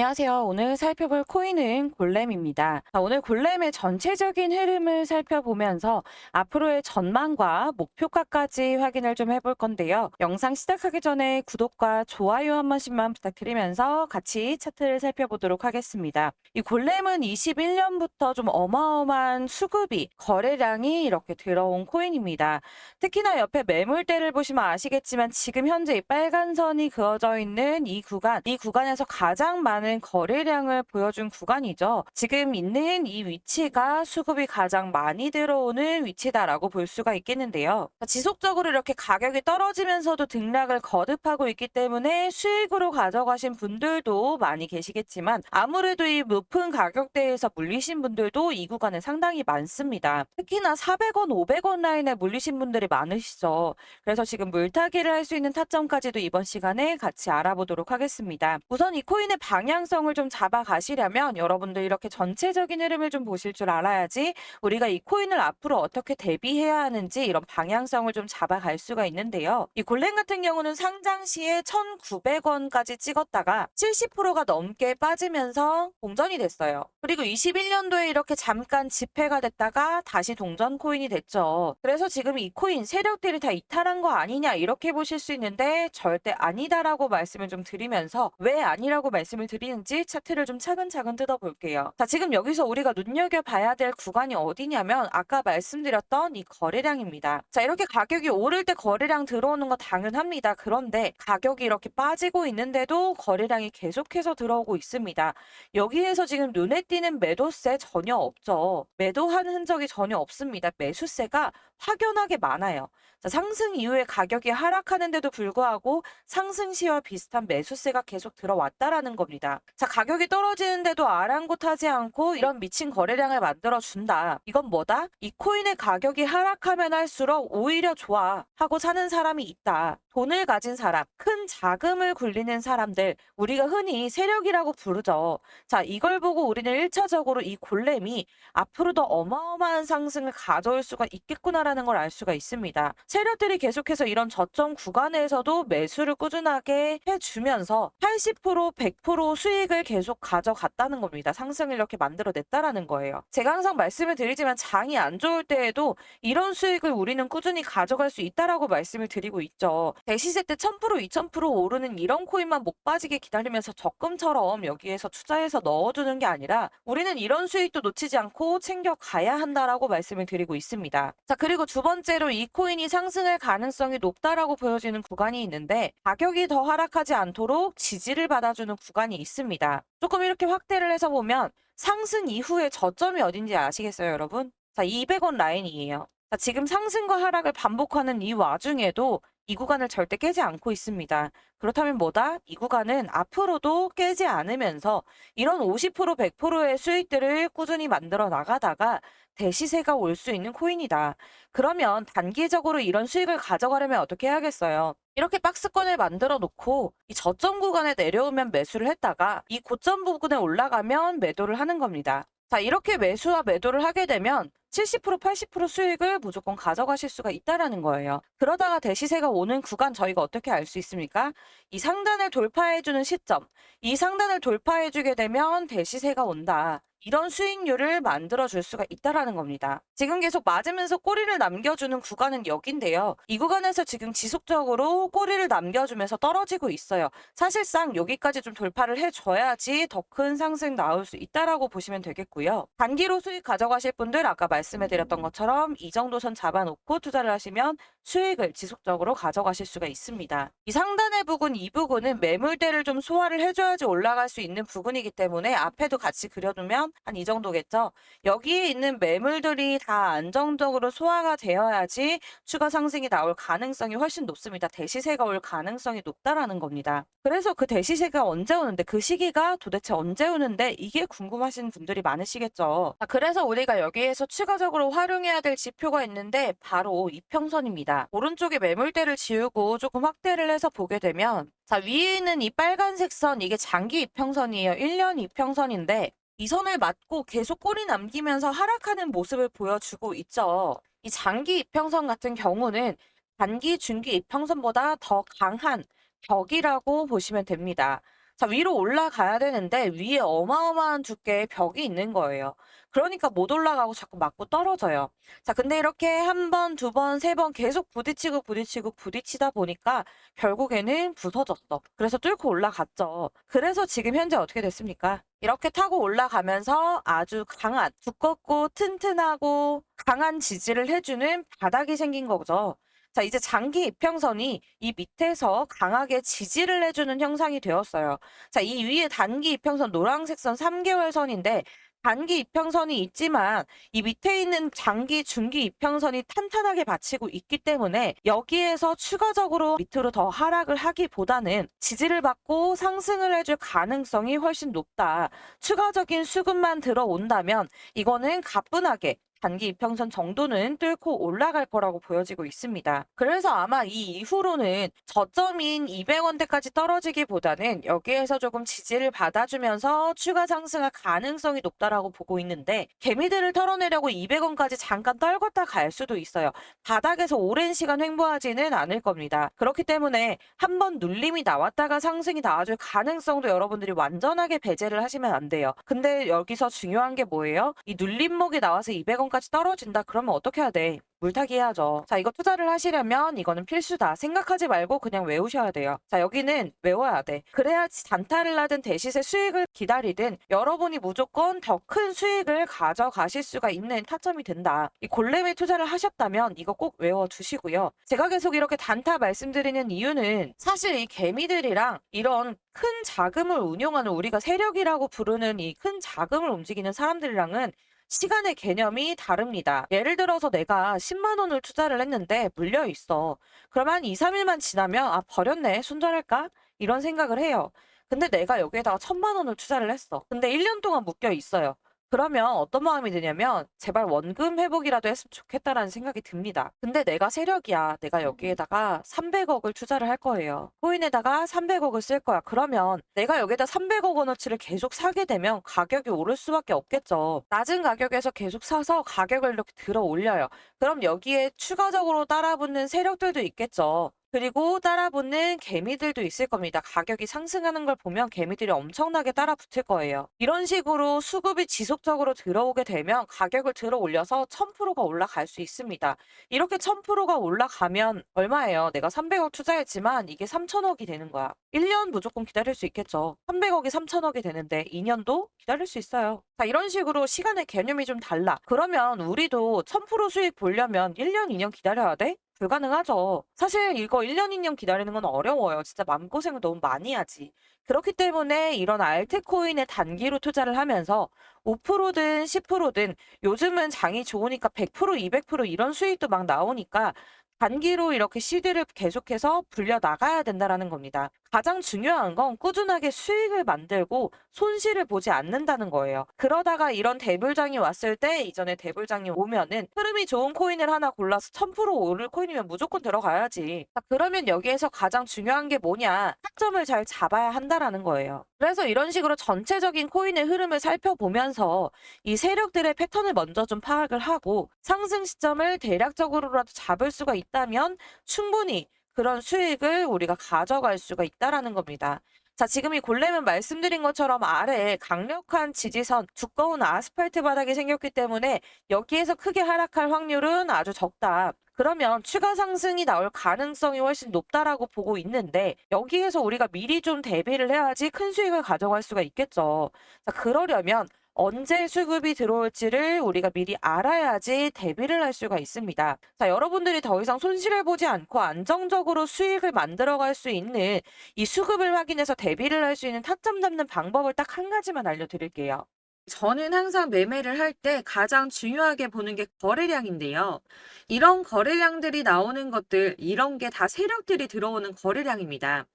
안녕하세요. 오늘 살펴볼 코인은 골렘입니다. 오늘 골렘의 전체적인 흐름을 살펴보면서 앞으로의 전망과 목표가까지 확인을 좀 해볼 건데요. 영상 시작하기 전에 구독과 좋아요 한 번씩만 부탁드리면서 같이 차트를 살펴보도록 하겠습니다. 이 골렘은 21년부터 좀 어마어마한 수급이, 거래량이 이렇게 들어온 코인입니다. 특히나 옆에 매물대를 보시면 아시겠지만 지금 현재 이 빨간 선이 그어져 있는 이 구간에서 가장 많은 거래량을 보여준 구간이죠. 지금 있는 이 위치가 수급이 가장 많이 들어오는 위치다라고 볼 수가 있겠는데요. 지속적으로 이렇게 가격이 떨어지면서도 등락을 거듭하고 있기 때문에 수익으로 가져가신 분들도 많이 계시겠지만 아무래도 이 높은 가격대에서 물리신 분들도 이 구간에 상당히 많습니다. 특히나 400원, 500원 라인에 물리신 분들이 많으시죠. 그래서 지금 물타기를 할 수 있는 타점까지도 이번 시간에 같이 알아보도록 하겠습니다. 우선 이 코인의 방향성을 좀 잡아가시려면 여러분들 이렇게 전체적인 흐름을 좀 보실 줄 알아야지 우리가 이 코인을 앞으로 어떻게 대비해야 하는지 이런 방향성을 좀 잡아갈 수가 있는데요. 이 골렘 같은 경우는 상장 시에 1,900원까지 찍었다가 70%가 넘게 빠지면서 공전이 됐어요. 그리고 21년도에 이렇게 잠깐 집회가 됐다가 다시 동전 코인이 됐죠. 그래서 지금 이 코인 세력들이 다 이탈한 거 아니냐 이렇게 보실 수 있는데 절대 아니다라고 말씀을 좀 드리면서 왜 아니라고 말씀을 드리는지 차트를 좀 차근차근 뜯어볼게요. 자, 지금 여기서 우리가 눈여겨봐야 될 구간이 어디냐면 아까 말씀드렸던 이 거래량입니다. 자, 이렇게 가격이 오를 때 거래량 들어오는 거 당연합니다. 그런데 가격이 이렇게 빠지고 있는데도 거래량이 계속해서 들어오고 있습니다. 여기에서 지금 눈에 띄는 매도세 전혀 없죠. 매도한 흔적이 전혀 없습니다. 매수세가 확연하게 많아요. 자, 상승 이후에 가격이 하락하는데도 불구하고 상승 시와 비슷한 매수세가 계속 들어왔다라는 겁니다. 자, 가격이 떨어지는데도 아랑곳하지 않고 이런 미친 거래량을 만들어 준다. 이건 뭐다? 이 코인의 가격이 하락하면 할수록 오히려 좋아 하고 사는 사람이 있다. 돈을 가진 사람, 큰 자금을 굴리는 사람들, 우리가 흔히 세력이라고 부르죠. 자, 이걸 보고 우리는 1차적으로 이 골렘이 앞으로 더 어마어마한 상승을 가져올 수가 있겠구나라는 걸 알 수가 있습니다. 세력들이 계속해서 이런 저점 구간에서도 매수를 꾸준하게 해주면서 80%, 100% 수익을 계속 가져갔다는 겁니다. 상승을 이렇게 만들어냈다라는 거예요. 제가 항상 말씀을 드리지만 장이 안 좋을 때에도 이런 수익을 우리는 꾸준히 가져갈 수 있다라고 말씀을 드리고 있죠. 대시세 때 1000%, 2000% 오르는 이런 코인만 못 빠지게 기다리면서 적금처럼 여기에서 투자해서 넣어두는 게 아니라 우리는 이런 수익도 놓치지 않고 챙겨가야 한다라고 말씀을 드리고 있습니다. 자, 그리고 두 번째로 이 코인이 상승할 가능성이 높다라고 보여지는 구간이 있는데 가격이 더 하락하지 않도록 지지를 받아주는 구간이 있습니다. 조금 이렇게 확대를 해서 보면 상승 이후에 저점이 어딘지 아시겠어요, 여러분? 자, 200원 라인이에요. 자, 지금 상승과 하락을 반복하는 이 와중에도 이 구간을 절대 깨지 않고 있습니다. 그렇다면 뭐다? 이 구간은 앞으로도 깨지 않으면서 이런 50%, 100%의 수익들을 꾸준히 만들어 나가다가 대시세가 올 수 있는 코인이다. 그러면 단기적으로 이런 수익을 가져가려면 어떻게 해야겠어요? 이렇게 박스권을 만들어 놓고 이 저점 구간에 내려오면 매수를 했다가 이 고점 부근에 올라가면 매도를 하는 겁니다. 자, 이렇게 매수와 매도를 하게 되면 70%, 80% 수익을 무조건 가져가실 수가 있다라는 거예요. 그러다가 대시세가 오는 구간 저희가 어떻게 알 수 있습니까? 이 상단을 돌파해주는 시점, 이 상단을 돌파해주게 되면 대시세가 온다. 이런 수익률을 만들어줄 수가 있다라는 겁니다. 지금 계속 맞으면서 꼬리를 남겨주는 구간은 여긴데요. 이 구간에서 지금 지속적으로 꼬리를 남겨주면서 떨어지고 있어요. 사실상 여기까지 좀 돌파를 해줘야지 더 큰 상승 나올 수 있다라고 보시면 되겠고요. 단기로 수익 가져가실 분들 아까 말씀해드렸던 것처럼 이 정도 선 잡아놓고 투자를 하시면 수익을 지속적으로 가져가실 수가 있습니다. 이 상단의 부분, 이 부분은 매물대를 좀 소화를 해줘야지 올라갈 수 있는 부분이기 때문에 앞에도 같이 그려두면 한 이 정도겠죠. 여기에 있는 매물들이 다 안정적으로 소화가 되어야지 추가 상승이 나올 가능성이 훨씬 높습니다. 대시세가 올 가능성이 높다라는 겁니다. 그래서 그 대시세가 언제 오는데 그 시기가 도대체 언제 오는데 이게 궁금하신 분들이 많으시겠죠. 그래서 우리가 여기에서 추가적으로 활용해야 될 지표가 있는데 바로 이평선입니다. 오른쪽에 매물대를 지우고 조금 확대를 해서 보게 되면 자, 위에 있는 이 빨간색 선 이게 장기 이평선이에요. 1년 이평선인데 이 선을 맞고 계속 꼬리 남기면서 하락하는 모습을 보여주고 있죠. 이 장기 이평선 같은 경우는 단기, 중기 이평선보다 더 강한 벽이라고 보시면 됩니다. 자, 위로 올라가야 되는데 위에 어마어마한 두께의 벽이 있는 거예요. 그러니까 못 올라가고 자꾸 맞고 떨어져요. 자, 근데 이렇게 한 번, 두 번, 세 번 계속 부딪히고 부딪히고 부딪히다 보니까 결국에는 부서졌어. 그래서 뚫고 올라갔죠. 그래서 지금 현재 어떻게 됐습니까? 이렇게 타고 올라가면서 아주 강한, 두껍고 튼튼하고 강한 지지를 해주는 바닥이 생긴 거죠. 자, 이제 장기 이평선이 이 밑에서 강하게 지지를 해주는 형상이 되었어요. 자, 이 위에 단기 이평선 노란색 선 3개월 선인데 단기 이평선이 있지만 이 밑에 있는 장기, 중기 이평선이 탄탄하게 받치고 있기 때문에 여기에서 추가적으로 밑으로 더 하락을 하기보다는 지지를 받고 상승을 해줄 가능성이 훨씬 높다. 추가적인 수급만 들어온다면 이거는 가뿐하게 단기 이평선 정도는 뚫고 올라갈 거라고 보여지고 있습니다. 그래서 아마 이 이후로는 저점인 200원대까지 떨어지기보다는 여기에서 조금 지지를 받아주면서 추가 상승할 가능성이 높다라고 보고 있는데 개미들을 털어내려고 200원까지 잠깐 떨궜다 갈 수도 있어요. 바닥에서 오랜 시간 횡보하지는 않을 겁니다. 그렇기 때문에 한번 눌림이 나왔다가 상승이 나와줄 가능성도 여러분들이 완전하게 배제를 하시면 안 돼요. 근데 여기서 중요한 게 뭐예요? 이 눌림목이 나와서 200원까지 떨어진다 그러면 어떻게 해야 돼? 물타기 해야죠. 자, 이거 투자를 하시려면 이거는 필수다. 생각하지 말고 그냥 외우셔야 돼요. 자, 여기는 외워야 돼. 그래야지 단타를 하든 대시세 수익을 기다리든 여러분이 무조건 더 큰 수익을 가져가실 수가 있는 타점이 된다. 이 골렘에 투자를 하셨다면 이거 꼭 외워두시고요. 제가 계속 이렇게 단타 말씀드리는 이유는 사실 이 개미들이랑 이런 큰 자금을 운용하는 우리가 세력이라고 부르는 이 큰 자금을 움직이는 사람들이랑은 시간의 개념이 다릅니다. 예를 들어서 내가 10만 원을 투자를 했는데 물려 있어. 그러면 한 2, 3일만 지나면 아, 버렸네. 손절할까? 이런 생각을 해요. 근데 내가 여기에다가 1,000만 원을 투자를 했어. 근데 1년 동안 묶여 있어요. 그러면 어떤 마음이 드냐면 제발 원금 회복이라도 했으면 좋겠다라는 생각이 듭니다. 근데 내가 세력이야. 내가 여기에다가 300억을 투자를 할 거예요. 코인에다가 300억을 쓸 거야. 그러면 내가 여기에다 300억 원어치를 계속 사게 되면 가격이 오를 수밖에 없겠죠. 낮은 가격에서 계속 사서 가격을 이렇게 들어 올려요. 그럼 여기에 추가적으로 따라붙는 세력들도 있겠죠. 그리고 따라붙는 개미들도 있을 겁니다. 가격이 상승하는 걸 보면 개미들이 엄청나게 따라붙을 거예요. 이런 식으로 수급이 지속적으로 들어오게 되면 가격을 들어 올려서 1000%가 올라갈 수 있습니다. 이렇게 1000%가 올라가면 얼마예요? 내가 300억 투자했지만 이게 3000억이 되는 거야. 1년 무조건 기다릴 수 있겠죠. 300억이 3000억이 되는데 2년도 기다릴 수 있어요. 자, 이런 식으로 시간의 개념이 좀 달라. 그러면 우리도 1000% 수익 보려면 1년, 2년 기다려야 돼? 불가능하죠. 사실 이거 1년, 2년 기다리는 건 어려워요. 진짜 마음고생을 너무 많이 하지. 그렇기 때문에 이런 알트코인에 단기로 투자를 하면서 5%든 10%든 요즘은 장이 좋으니까 100%, 200% 이런 수익도 막 나오니까 단기로 이렇게 CD를 계속해서 불려 나가야 된다라는 겁니다. 가장 중요한 건 꾸준하게 수익을 만들고 손실을 보지 않는다는 거예요. 그러다가 이런 대불장이 왔을 때 이전에 대불장이 오면은 흐름이 좋은 코인을 하나 골라서 1000% 오를 코인이면 무조건 들어가야지. 자, 그러면 여기에서 가장 중요한 게 뭐냐? 타점을 잘 잡아야 한다라는 거예요. 그래서 이런 식으로 전체적인 코인의 흐름을 살펴보면서 이 세력들의 패턴을 먼저 좀 파악을 하고 상승 시점을 대략적으로라도 잡을 수가 있다면 충분히 그런 수익을 우리가 가져갈 수가 있다라는 겁니다. 자, 지금 이 골렘은 말씀드린 것처럼 아래에 강력한 지지선, 두꺼운 아스팔트 바닥이 생겼기 때문에 여기에서 크게 하락할 확률은 아주 적다. 그러면 추가 상승이 나올 가능성이 훨씬 높다라고 보고 있는데 여기에서 우리가 미리 좀 대비를 해야지 큰 수익을 가져갈 수가 있겠죠. 자, 그러려면 언제 수급이 들어올지를 우리가 미리 알아야지 대비를 할 수가 있습니다. 자, 여러분들이 더 이상 손실을 보지 않고 안정적으로 수익을 만들어갈 수 있는 이 수급을 확인해서 대비를 할 수 있는 타점 잡는 방법을 딱 한 가지만 알려드릴게요. 저는 항상 매매를 할 때 가장 중요하게 보는 게 거래량인데요. 이런 거래량들이 나오는 것들, 이런 게 다 세력들이 들어오는 거래량입니다.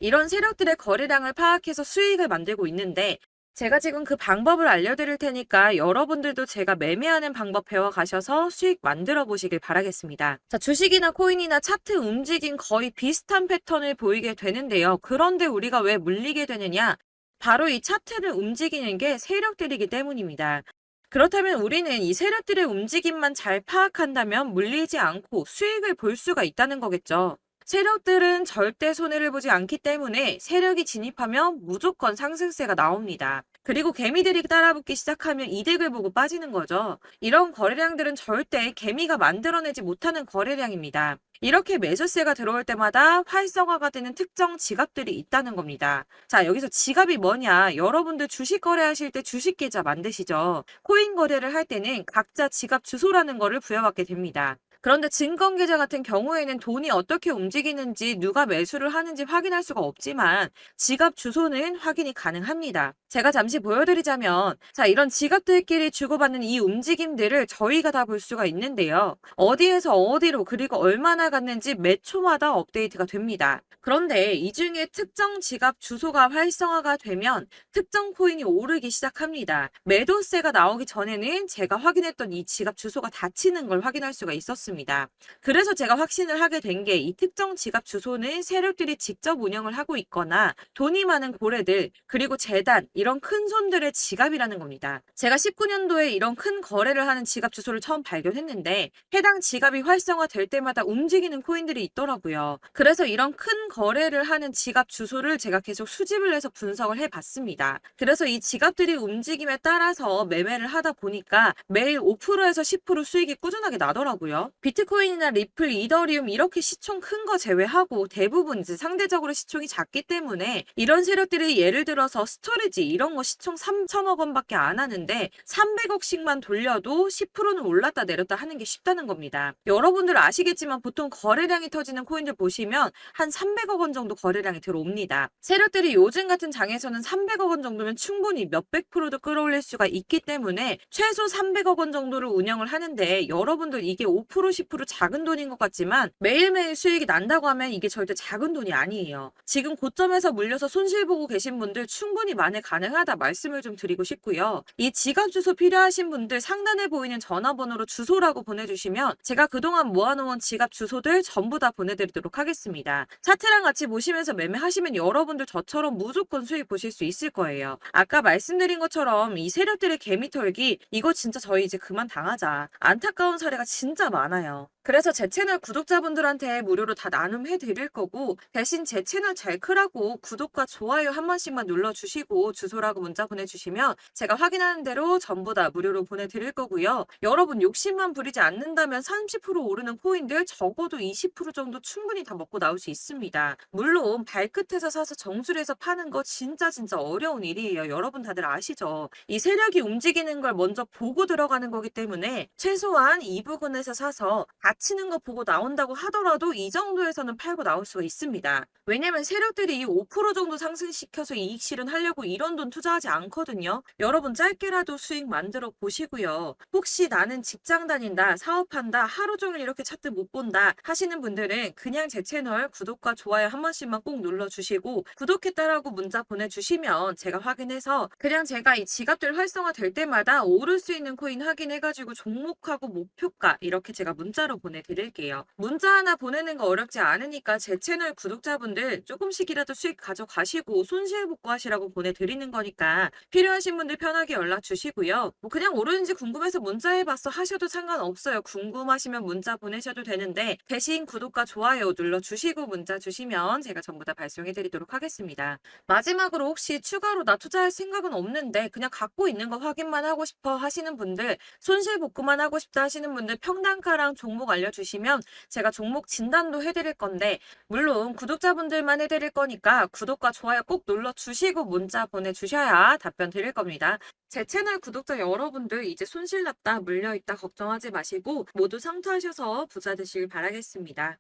이런 세력들의 거래량을 파악해서 수익을 만들고 있는데 제가 지금 그 방법을 알려드릴 테니까 여러분들도 제가 매매하는 방법 배워가셔서 수익 만들어 보시길 바라겠습니다. 자, 주식이나 코인이나 차트 움직임 거의 비슷한 패턴을 보이게 되는데요. 그런데 우리가 왜 물리게 되느냐? 바로 이 차트를 움직이는 게 세력들이기 때문입니다. 그렇다면 우리는 이 세력들의 움직임만 잘 파악한다면 물리지 않고 수익을 볼 수가 있다는 거겠죠. 세력들은 절대 손해를 보지 않기 때문에 세력이 진입하면 무조건 상승세가 나옵니다. 그리고 개미들이 따라붙기 시작하면 이득을 보고 빠지는 거죠. 이런 거래량들은 절대 개미가 만들어내지 못하는 거래량입니다. 이렇게 매수세가 들어올 때마다 활성화가 되는 특정 지갑들이 있다는 겁니다. 자, 여기서 지갑이 뭐냐? 여러분들 주식 거래하실 때 주식 계좌 만드시죠? 코인 거래를 할 때는 각자 지갑 주소라는 거를 부여받게 됩니다. 그런데 증권계좌 같은 경우에는 돈이 어떻게 움직이는지 누가 매수를 하는지 확인할 수가 없지만 지갑 주소는 확인이 가능합니다. 제가 잠시 보여드리자면 자, 이런 지갑들끼리 주고받는 이 움직임들을 저희가 다 볼 수가 있는데요. 어디에서 어디로 그리고 얼마나 갔는지 매 초마다 업데이트가 됩니다. 그런데 이 중에 특정 지갑 주소가 활성화가 되면 특정 코인이 오르기 시작합니다. 매도세가 나오기 전에는 제가 확인했던 이 지갑 주소가 닫히는 걸 확인할 수가 있었습니다. 그래서 제가 확신을 하게 된 게 이 특정 지갑 주소는 세력들이 직접 운영을 하고 있거나 돈이 많은 고래들 그리고 재단 이런 큰 손들의 지갑이라는 겁니다. 제가 19년도에 이런 큰 거래를 하는 지갑 주소를 처음 발견했는데 해당 지갑이 활성화될 때마다 움직이는 코인들이 있더라고요. 그래서 이런 큰 거래를 하는 지갑 주소를 제가 계속 수집을 해서 분석을 해봤습니다. 그래서 이 지갑들이 움직임에 따라서 매매를 하다 보니까 매일 5%에서 10% 수익이 꾸준하게 나더라고요. 비트코인이나 리플, 이더리움 이렇게 시총 큰 거 제외하고 대부분 이제 상대적으로 시총이 작기 때문에 이런 세력들이 예를 들어서 스토리지 이런 거 시총 3천억 원밖에 안 하는데 300억씩만 돌려도 10%는 올랐다 내렸다 하는 게 쉽다는 겁니다. 여러분들 아시겠지만 보통 거래량이 터지는 코인들 보시면 한 300억 원 정도 거래량이 들어옵니다. 세력들이 요즘 같은 장에서는 300억 원 정도면 충분히 몇백 프로도 끌어올릴 수가 있기 때문에 최소 300억 원 정도를 운영을 하는데 여러분들 이게 5% 10% 작은 돈인 것 같지만 매일매일 수익이 난다고 하면 이게 절대 작은 돈이 아니에요. 지금 고점에서 물려서 손실 보고 계신 분들 충분히 만회 가능하다 말씀을 좀 드리고 싶고요. 이 지갑 주소 필요하신 분들 상단에 보이는 전화번호로 주소라고 보내주시면 제가 그동안 모아놓은 지갑 주소들 전부 다 보내드리도록 하겠습니다. 차트랑 같이 보시면서 매매하시면 여러분들 저처럼 무조건 수익 보실 수 있을 거예요. 아까 말씀드린 것처럼 이 세력들의 개미털기 이거 진짜 저희 이제 그만 당하자. 안타까운 사례가 진짜 많아요. 그래서 제 채널 구독자분들한테 무료로 다 나눔해 드릴 거고 대신 제 채널 잘 크라고 구독과 좋아요 한 번씩만 눌러주시고 주소라고 문자 보내주시면 제가 확인하는 대로 전부 다 무료로 보내드릴 거고요. 여러분 욕심만 부리지 않는다면 30% 오르는 코인들 적어도 20% 정도 충분히 다 먹고 나올 수 있습니다. 물론 발끝에서 사서 정수리에서 파는 거 진짜 어려운 일이에요. 여러분 다들 아시죠? 이 세력이 움직이는 걸 먼저 보고 들어가는 거기 때문에 최소한 이 부분에서 사서 닫히는 거 보고 나온다고 하더라도 이 정도에서는 팔고 나올 수가 있습니다. 왜냐면 세력들이 이 5% 정도 상승시켜서 이익 실현하려고 이런 돈 투자하지 않거든요. 여러분 짧게라도 수익 만들어 보시고요. 혹시 나는 직장 다닌다, 사업한다, 하루 종일 이렇게 차트 못 본다 하시는 분들은 그냥 제 채널 구독과 좋아요 한 번씩만 꼭 눌러주시고 구독했다라고 문자 보내주시면 제가 확인해서 그냥 제가 이 지갑들 활성화 될 때마다 오를 수 있는 코인 확인해가지고 종목하고 목표가 이렇게 제가 문자로 보내드릴게요. 문자 하나 보내는 거 어렵지 않으니까 제 채널 구독자분들 조금씩이라도 수익 가져가시고 손실 복구하시라고 보내드리는 거니까 필요하신 분들 편하게 연락 주시고요. 뭐 그냥 오르는지 궁금해서 문자 해봤어 하셔도 상관없어요. 궁금하시면 문자 보내셔도 되는데 대신 구독과 좋아요 눌러주시고 문자 주시면 제가 전부 다 발송해드리도록 하겠습니다. 마지막으로 혹시 추가로 나 투자할 생각은 없는데 그냥 갖고 있는 거 확인만 하고 싶어 하시는 분들 손실 복구만 하고 싶다 하시는 분들 평단가랑 종목 알려주시면 제가 종목 진단도 해드릴 건데 물론 구독자분들만 해드릴 거니까 구독과 좋아요 꼭 눌러주시고 문자 보내주셔야 답변 드릴 겁니다. 제 채널 구독자 여러분들 이제 손실 났다 물려있다 걱정하지 마시고 모두 성투하셔서 부자 되시길 바라겠습니다.